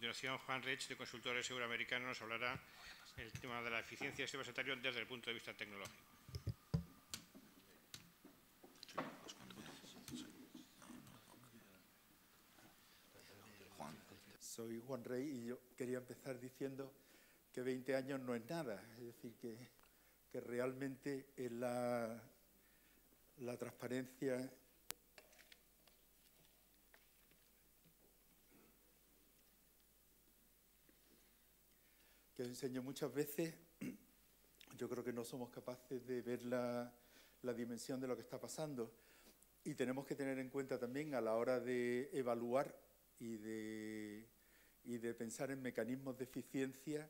continuación, Juan Reich, de Consultores Euroamericanos, nos hablará del tema de la eficiencia del sistema sanitario desde el punto de vista tecnológico. Soy Juan Rey y yo quería empezar diciendo que 20 años no es nada, es decir, que realmente es la transparencia que os enseño muchas veces. Yo creo que no somos capaces de ver la dimensión de lo que está pasando y tenemos que tener en cuenta también a la hora de evaluar y de pensar en mecanismos de eficiencia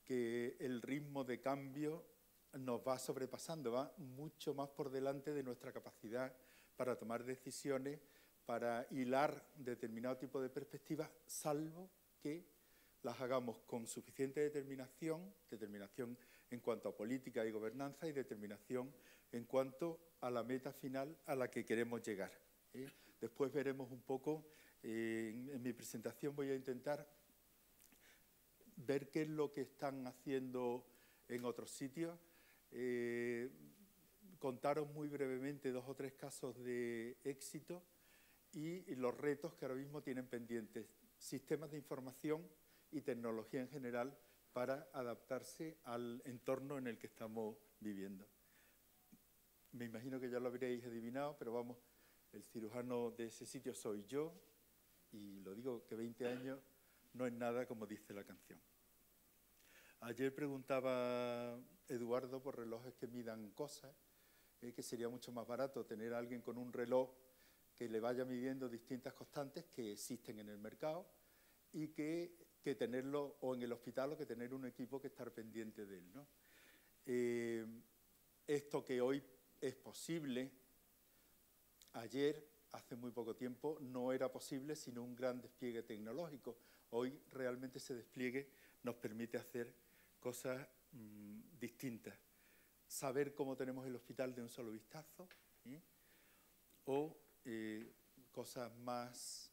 que el ritmo de cambio nos va sobrepasando, va mucho más por delante de nuestra capacidad para tomar decisiones, para hilar determinado tipo de perspectivas, salvo que las hagamos con suficiente determinación en cuanto a política y gobernanza y determinación en cuanto a la meta final a la que queremos llegar. Después veremos un poco, en mi presentación voy a intentar ver qué es lo que están haciendo en otros sitios, contaros muy brevemente 2 o 3 casos de éxito y los retos que ahora mismo tienen pendientes, sistemas de información y tecnología en general para adaptarse al entorno en el que estamos viviendo. Me imagino que ya lo habréis adivinado, pero vamos, el cirujano de ese sitio soy yo y lo digo que 20 años no es nada, como dice la canción. Ayer preguntaba Eduardo por relojes que midan cosas, que sería mucho más barato tener a alguien con un reloj que le vaya midiendo distintas constantes que existen en el mercado y que tenerlo o en el hospital o que tener un equipo que estar pendiente de él, ¿no? Esto que hoy es posible, ayer, hace muy poco tiempo, no era posible sino un gran despliegue tecnológico. Hoy realmente ese despliegue nos permite hacer cosas distintas. Saber cómo tenemos el hospital de un solo vistazo, o cosas más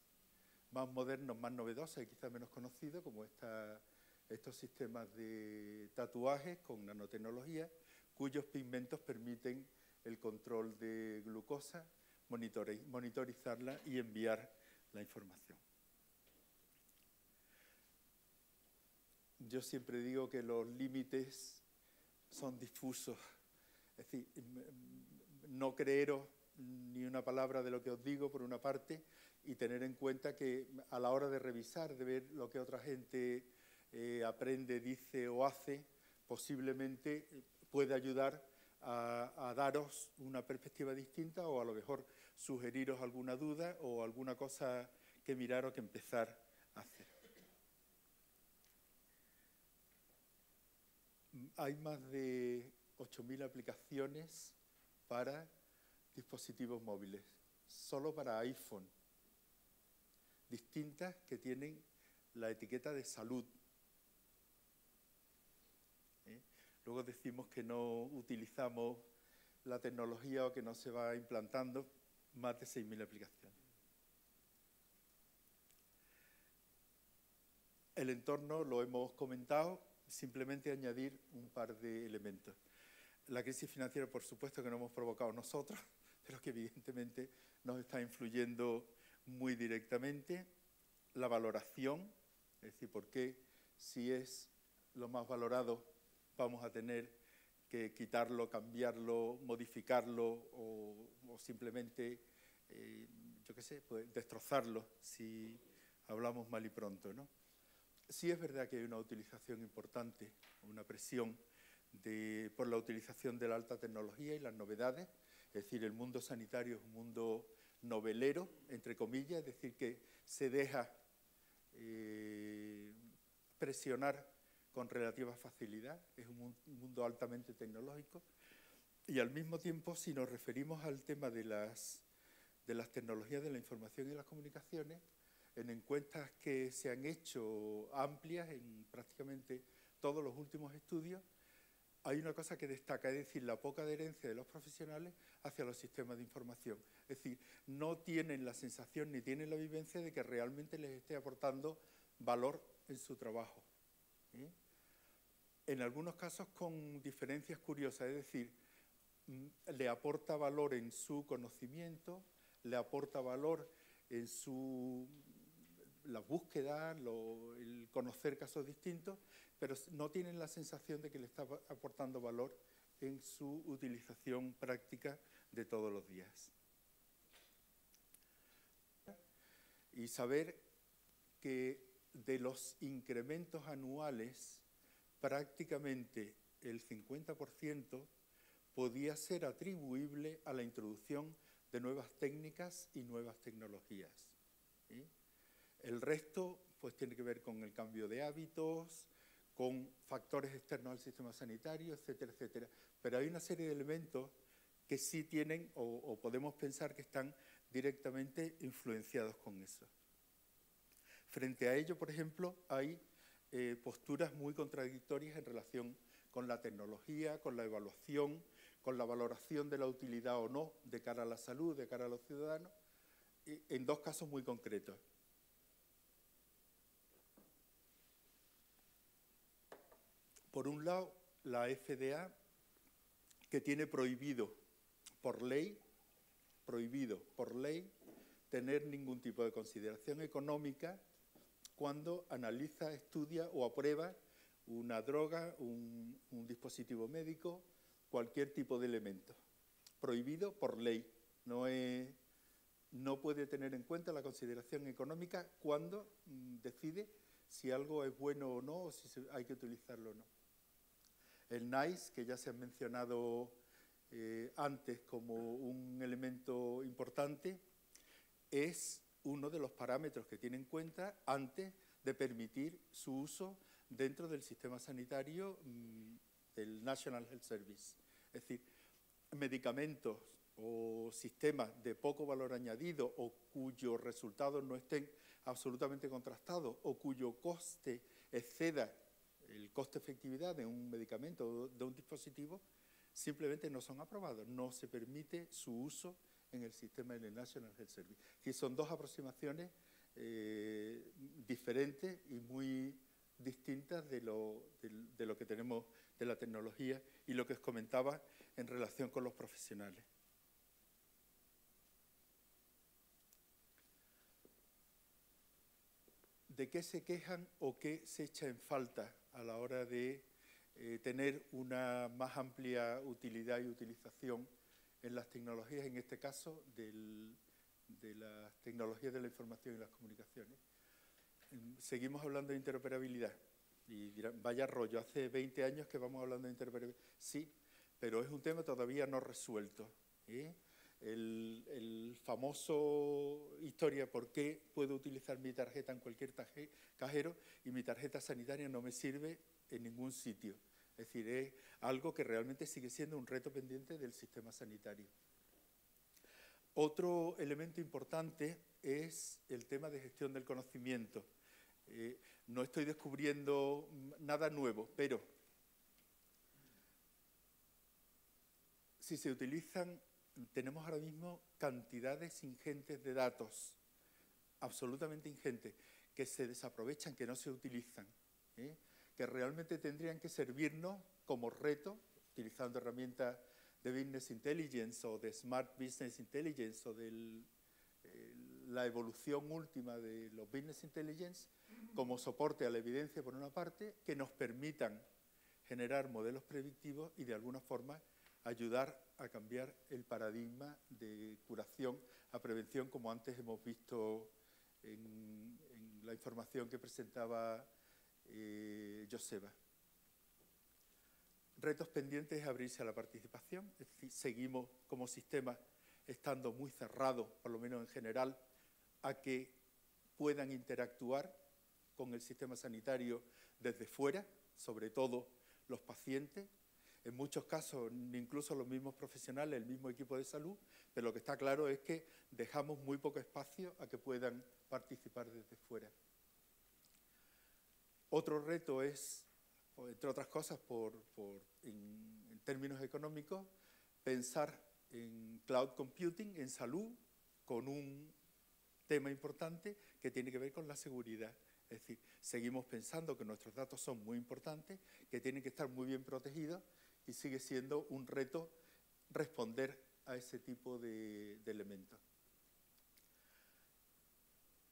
modernos, más novedosas y quizás menos conocidos, como estos sistemas de tatuajes con nanotecnología, cuyos pigmentos permiten el control de glucosa, monitorizarla y enviar la información. Yo siempre digo que los límites son difusos, es decir, no creeros ni una palabra de lo que os digo, por una parte, y tener en cuenta que a la hora de revisar, de ver lo que otra gente aprende, dice o hace, posiblemente puede ayudar a daros una perspectiva distinta o a lo mejor sugeriros alguna duda o alguna cosa que mirar o que empezar a hacer. Hay más de 8.000 aplicaciones para dispositivos móviles, solo para iPhone, distintas que tienen la etiqueta de salud. Luego decimos que no utilizamos la tecnología o que no se va implantando, más de 6.000 aplicaciones. El entorno lo hemos comentado, simplemente añadir un par de elementos. La crisis financiera, por supuesto, que no hemos provocado nosotros, pero que evidentemente nos está influyendo muy directamente. La valoración, es decir, por qué si es lo más valorado vamos a tener que quitarlo, cambiarlo, modificarlo o simplemente, yo qué sé, pues destrozarlo si hablamos mal y pronto, ¿no? Sí es verdad que hay una utilización importante, una presión por la utilización de la alta tecnología y las novedades, es decir, el mundo sanitario es un mundo novelero, entre comillas, es decir, que se deja presionar con relativa facilidad, es un mundo altamente tecnológico, y al mismo tiempo, si nos referimos al tema de las tecnologías de la información y las comunicaciones, en encuestas que se han hecho amplias en prácticamente todos los últimos estudios, hay una cosa que destaca, es decir, la poca adherencia de los profesionales hacia los sistemas de información. Es decir, no tienen la sensación ni tienen la vivencia de que realmente les esté aportando valor en su trabajo. En algunos casos con diferencias curiosas, es decir, le aporta valor en su conocimiento, le aporta valor en la búsqueda, el conocer casos distintos, pero no tienen la sensación de que le está aportando valor en su utilización práctica de todos los días. Y saber que de los incrementos anuales, prácticamente el 50% podía ser atribuible a la introducción de nuevas técnicas y nuevas tecnologías. El resto pues tiene que ver con el cambio de hábitos, con factores externos al sistema sanitario, etcétera, etcétera. Pero hay una serie de elementos que sí tienen o podemos pensar que están directamente influenciados con eso. Frente a ello, por ejemplo, hay posturas muy contradictorias en relación con la tecnología, con la evaluación, con la valoración de la utilidad o no de cara a la salud, de cara a los ciudadanos, en dos casos muy concretos. Por un lado, la FDA, que tiene prohibido por ley, tener ningún tipo de consideración económica cuando analiza, estudia o aprueba una droga, un dispositivo médico, cualquier tipo de elemento. Prohibido por ley. No puede tener en cuenta la consideración económica cuando decide si algo es bueno o no, o si hay que utilizarlo o no. El NICE, que ya se ha mencionado antes como un elemento importante, es uno de los parámetros que tiene en cuenta antes de permitir su uso dentro del sistema sanitario del National Health Service. Es decir, medicamentos o sistemas de poco valor añadido o cuyos resultados no estén absolutamente contrastados o cuyo coste exceda el coste-efectividad de un medicamento o de un dispositivo, simplemente no son aprobados, no se permite su uso en el sistema del National Health Service. Y son dos aproximaciones diferentes y muy distintas de lo que tenemos de la tecnología y lo que os comentaba en relación con los profesionales. ¿De qué se quejan o qué se echa en falta a la hora de tener una más amplia utilidad y utilización en las tecnologías, en este caso de las tecnologías de la información y las comunicaciones? Seguimos hablando de interoperabilidad y dirán, vaya rollo, hace 20 años que vamos hablando de interoperabilidad. Sí, pero es un tema todavía no resuelto. El famoso historia, ¿por qué puedo utilizar mi tarjeta en cualquier cajero y mi tarjeta sanitaria no me sirve en ningún sitio? Es decir, es algo que realmente sigue siendo un reto pendiente del sistema sanitario. Otro elemento importante es el tema de gestión del conocimiento. No estoy descubriendo nada nuevo, pero si se utilizan, tenemos ahora mismo cantidades ingentes de datos, absolutamente ingentes, que se desaprovechan, que no se utilizan, que realmente tendrían que servirnos como reto, utilizando herramientas de Business Intelligence o de Smart Business Intelligence o de la evolución última de los Business Intelligence como soporte a la evidencia por una parte, que nos permitan generar modelos predictivos y de alguna forma ayudar a cambiar el paradigma de curación a prevención, como antes hemos visto en la información que presentaba Joseba. Retos pendientes es abrirse a la participación, es decir, seguimos como sistema estando muy cerrados, por lo menos en general, a que puedan interactuar con el sistema sanitario desde fuera, sobre todo los pacientes, en muchos casos incluso los mismos profesionales, el mismo equipo de salud, pero lo que está claro es que dejamos muy poco espacio a que puedan participar desde fuera. Otro reto es, entre otras cosas, en términos económicos, pensar en cloud computing, en salud, con un tema importante que tiene que ver con la seguridad. Es decir, seguimos pensando que nuestros datos son muy importantes, que tienen que estar muy bien protegidos y sigue siendo un reto responder a ese tipo de elementos.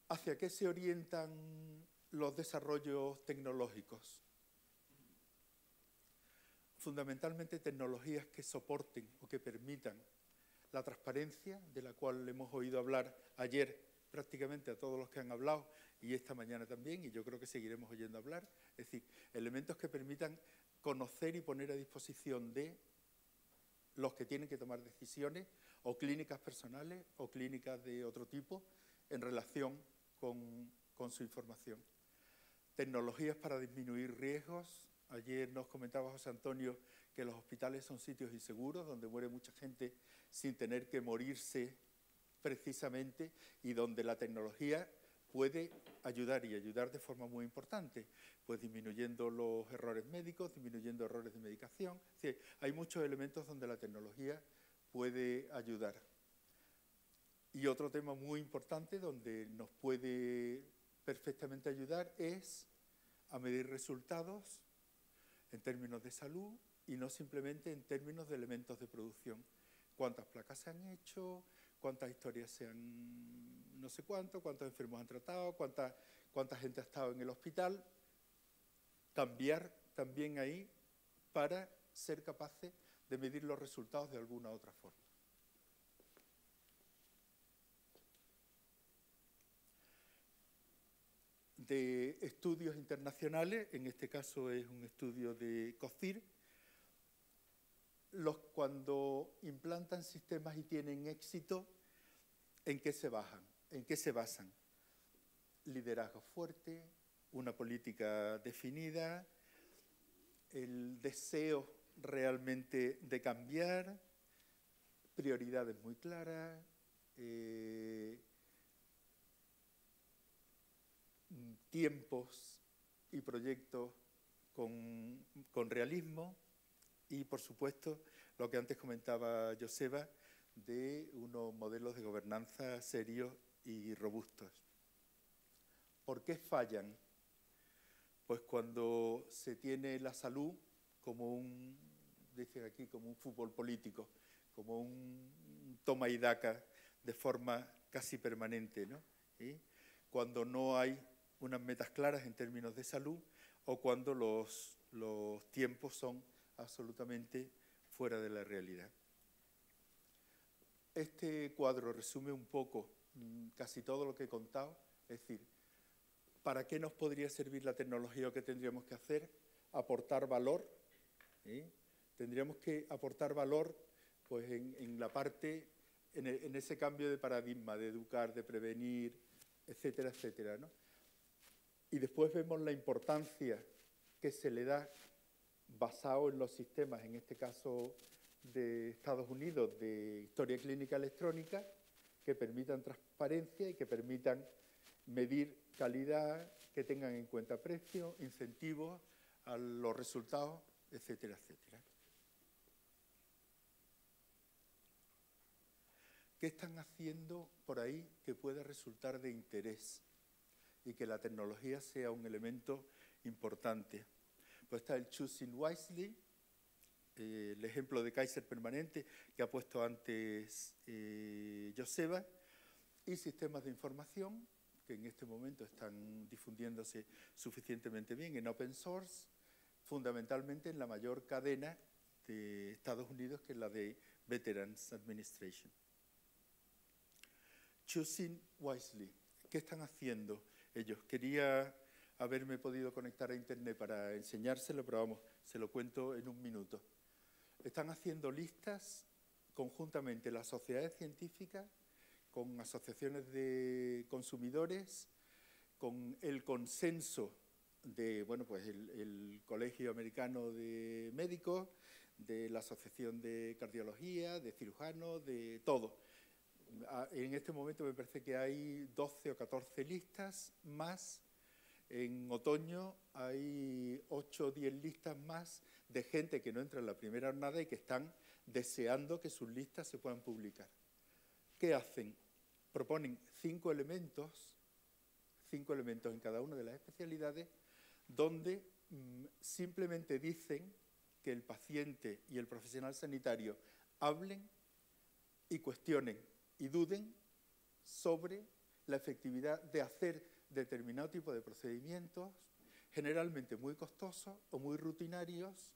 ¿Hacia qué se orientan los desarrollos tecnológicos? Fundamentalmente tecnologías que soporten o que permitan la transparencia, de la cual hemos oído hablar ayer prácticamente a todos los que han hablado y esta mañana también, y yo creo que seguiremos oyendo hablar. Es decir, elementos que permitan conocer y poner a disposición de los que tienen que tomar decisiones, o clínicas personales o clínicas de otro tipo, en relación con su información. Tecnologías para disminuir riesgos. Ayer nos comentaba José Antonio que los hospitales son sitios inseguros, donde muere mucha gente sin tener que morirse precisamente, y donde la tecnología puede ayudar, y ayudar de forma muy importante, pues disminuyendo los errores médicos, disminuyendo errores de medicación. Es decir, hay muchos elementos donde la tecnología puede ayudar. Y otro tema muy importante donde nos puede perfectamente ayudar es a medir resultados en términos de salud y no simplemente en términos de elementos de producción. ¿Cuántas placas se han hecho? ¿Cuántas historias se han no sé cuánto? ¿Cuántos enfermos han tratado? ¿Cuánta gente ha estado en el hospital? Cambiar también ahí para ser capaces de medir los resultados de alguna otra forma. De estudios internacionales, en este caso es un estudio de COCIR, cuando implantan sistemas y tienen éxito, ¿en qué se basan? ¿En qué se basan? Liderazgo fuerte, una política definida, el deseo realmente de cambiar, prioridades muy claras, tiempos y proyectos con realismo y, por supuesto, lo que antes comentaba Joseba, de unos modelos de gobernanza serios y robustos. ¿Por qué fallan? Pues cuando se tiene la salud como dicen aquí, como un fútbol político, como un toma y daca de forma casi permanente, ¿no? ¿Sí? Cuando no hay unas metas claras en términos de salud, o cuando los tiempos son absolutamente fuera de la realidad. Este cuadro resume un poco casi todo lo que he contado, es decir, ¿para qué nos podría servir la tecnología o qué tendríamos que hacer? Aportar valor. ¿Sí? Tendríamos que aportar valor pues, en la parte, en ese cambio de paradigma, de educar, de prevenir, etcétera, etcétera, ¿no? Y después vemos la importancia que se le da, basado en los sistemas, en este caso de Estados Unidos, de historia clínica electrónica, que permitan transparencia y que permitan medir calidad, que tengan en cuenta precios, incentivos a los resultados, etcétera, etcétera. ¿Qué están haciendo por ahí que pueda resultar de interés y que la tecnología sea un elemento importante? Pues está el Choosing Wisely, el ejemplo de Kaiser Permanente que ha puesto antes Joseba, y sistemas de información que en este momento están difundiéndose suficientemente bien en open source, fundamentalmente en la mayor cadena de Estados Unidos, que es la de Veterans Administration. Choosing Wisely, ¿qué están haciendo ellos? Quería haberme podido conectar a internet para enseñárselo, pero vamos, se lo cuento en un minuto. Están haciendo listas conjuntamente las sociedades científicas, con asociaciones de consumidores, con el consenso de, bueno, pues el Colegio Americano de Médicos, de la Asociación de Cardiología, de cirujanos, de todo. En este momento me parece que hay 12 o 14 listas más. En otoño hay 8 o 10 listas más de gente que no entra en la primera jornada y que están deseando que sus listas se puedan publicar. ¿Qué hacen? Proponen 5 elementos 5 elementos en cada una de las especialidades, donde simplemente dicen que el paciente y el profesional sanitario hablen y cuestionen y duden sobre la efectividad de hacer determinado tipo de procedimientos, generalmente muy costosos o muy rutinarios,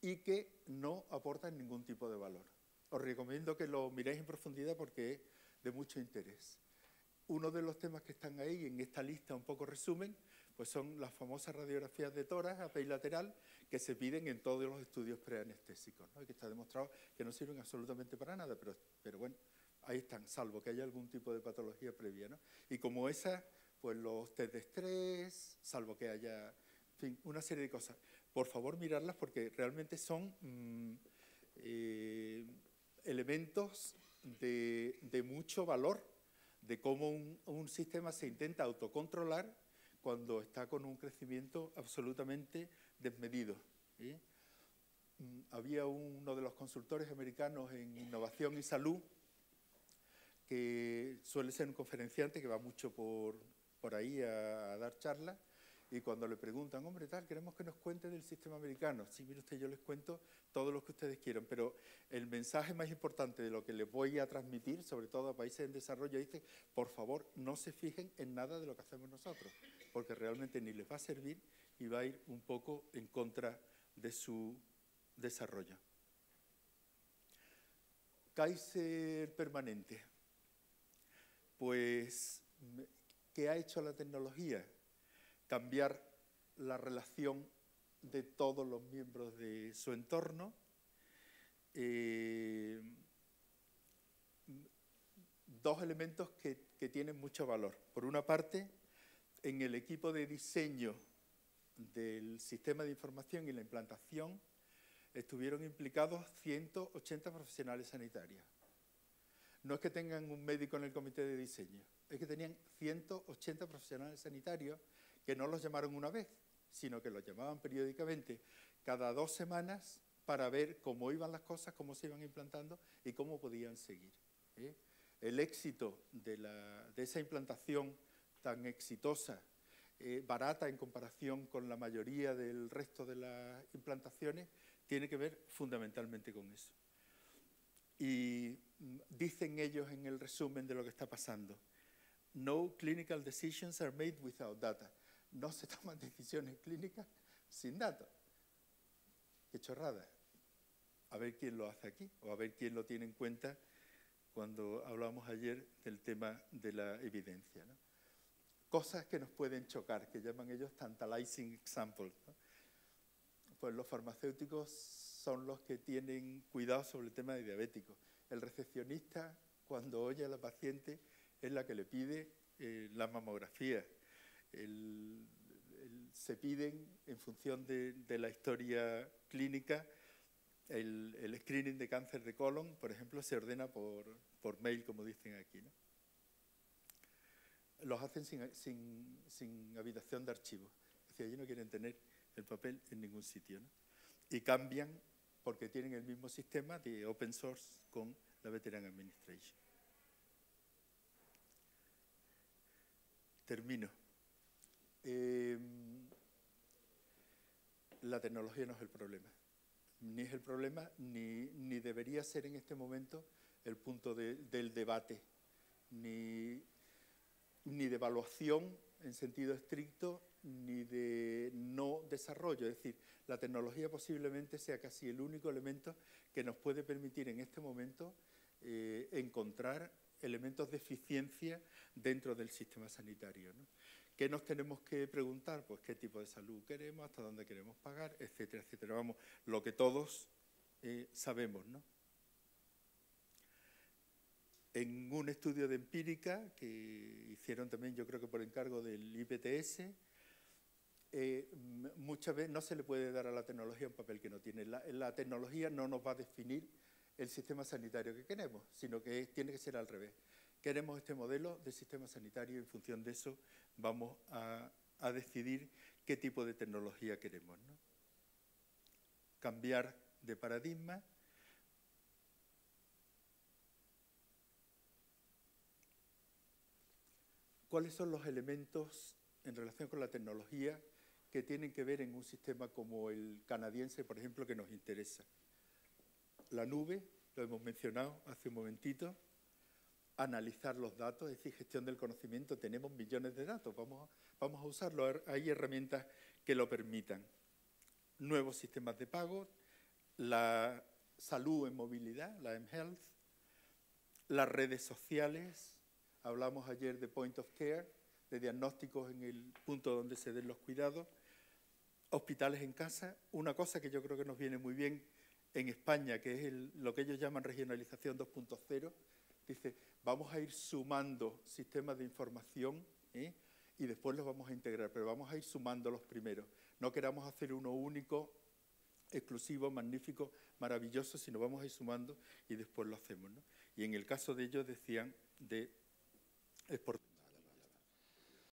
y que no aportan ningún tipo de valor. Os recomiendo que lo miréis en profundidad porque es de mucho interés. Uno de los temas que están ahí en esta lista, un poco resumen, pues son las famosas radiografías de tórax apilateral que se piden en todos los estudios preanestésicos, ¿no? Y que está demostrado que no sirven absolutamente para nada, pero bueno, ahí están, salvo que haya algún tipo de patología previa, ¿no? Y como esa, pues los test de estrés, salvo que haya, en fin, una serie de cosas. Por favor, mirarlas porque realmente son elementos de mucho valor, de cómo un sistema se intenta autocontrolar cuando está con un crecimiento absolutamente desmedido, ¿sí? Había uno de los consultores americanos en innovación y salud que suele ser un conferenciante que va mucho por ahí a dar charlas, y cuando le preguntan, hombre, tal, queremos que nos cuente del sistema americano. Sí, mire usted, yo les cuento todo lo que ustedes quieran, pero el mensaje más importante de lo que les voy a transmitir, sobre todo a países en desarrollo, dice, por favor, no se fijen en nada de lo que hacemos nosotros, porque realmente ni les va a servir y va a ir un poco en contra de su desarrollo. Kaiser permanente. Pues, ¿qué ha hecho la tecnología? Cambiar la relación de todos los miembros de su entorno. Dos elementos que tienen mucho valor. Por una parte, en el equipo de diseño del sistema de información y la implantación estuvieron implicados 180 profesionales sanitarios. No es que tengan un médico en el comité de diseño, es que tenían 180 profesionales sanitarios que no los llamaron una vez, sino que los llamaban periódicamente, cada 2 semanas, para ver cómo iban las cosas, cómo se iban implantando y cómo podían seguir. El éxito de esa implantación tan exitosa, barata en comparación con la mayoría del resto de las implantaciones, tiene que ver fundamentalmente con eso. Y dicen ellos en el resumen de lo que está pasando, no clinical decisions are made without data. No se toman decisiones clínicas sin datos. Qué chorrada. A ver quién lo hace aquí, o a ver quién lo tiene en cuenta cuando hablamos ayer del tema de la evidencia, ¿no? Cosas que nos pueden chocar, que llaman ellos tantalizing examples, ¿no? Pues los farmacéuticos son los que tienen cuidado sobre el tema de diabéticos. El recepcionista, cuando oye a la paciente, es la que le pide la mamografía. Se piden, en función de la historia clínica, el screening de cáncer de colon, por ejemplo, se ordena por mail, como dicen aquí, ¿no? Los hacen sin habitación de archivos. Es decir, allí no quieren tener el papel en ningún sitio, ¿no? Y cambian porque tienen el mismo sistema de open source con la Veteran Administration. Termino. La tecnología no es el problema. Ni es el problema, ni debería ser en este momento el punto del debate, ni de evaluación en sentido estricto, ni de no desarrollo. Es decir, la tecnología posiblemente sea casi el único elemento que nos puede permitir en este momento encontrar elementos de eficiencia dentro del sistema sanitario, ¿no? ¿Qué nos tenemos que preguntar? Pues qué tipo de salud queremos, hasta dónde queremos pagar, etcétera, etcétera. Vamos, lo que todos sabemos, ¿no? En un estudio de empírica que hicieron también, yo creo que por encargo del IPTS, muchas veces no se le puede dar a la tecnología un papel que no tiene. La tecnología no nos va a definir el sistema sanitario que queremos, sino que tiene que ser al revés. Queremos este modelo de sistema sanitario y en función de eso vamos a decidir qué tipo de tecnología queremos, ¿no? Cambiar de paradigma. ¿cuáles son los elementos en relación con la tecnología que tienen que ver en un sistema como el canadiense, por ejemplo, que nos interesa? La nube, lo hemos mencionado hace un momentito, analizar los datos, es decir, gestión del conocimiento, tenemos millones de datos, vamos a usarlo, hay herramientas que lo permitan. Nuevos sistemas de pago, la salud en movilidad, la mHealth, las redes sociales, hablamos ayer de point of care, de diagnósticos en el punto donde se den los cuidados, hospitales en casa, una cosa que yo creo que nos viene muy bien en España, que es lo que ellos llaman regionalización 2.0, dice, vamos a ir sumando sistemas de información y después los vamos a integrar, pero vamos a ir sumando los primeros. No queramos hacer uno único, exclusivo, magnífico, maravilloso, sino vamos a ir sumando y después lo hacemos, ¿no? Y en el caso de ellos decían de exportar.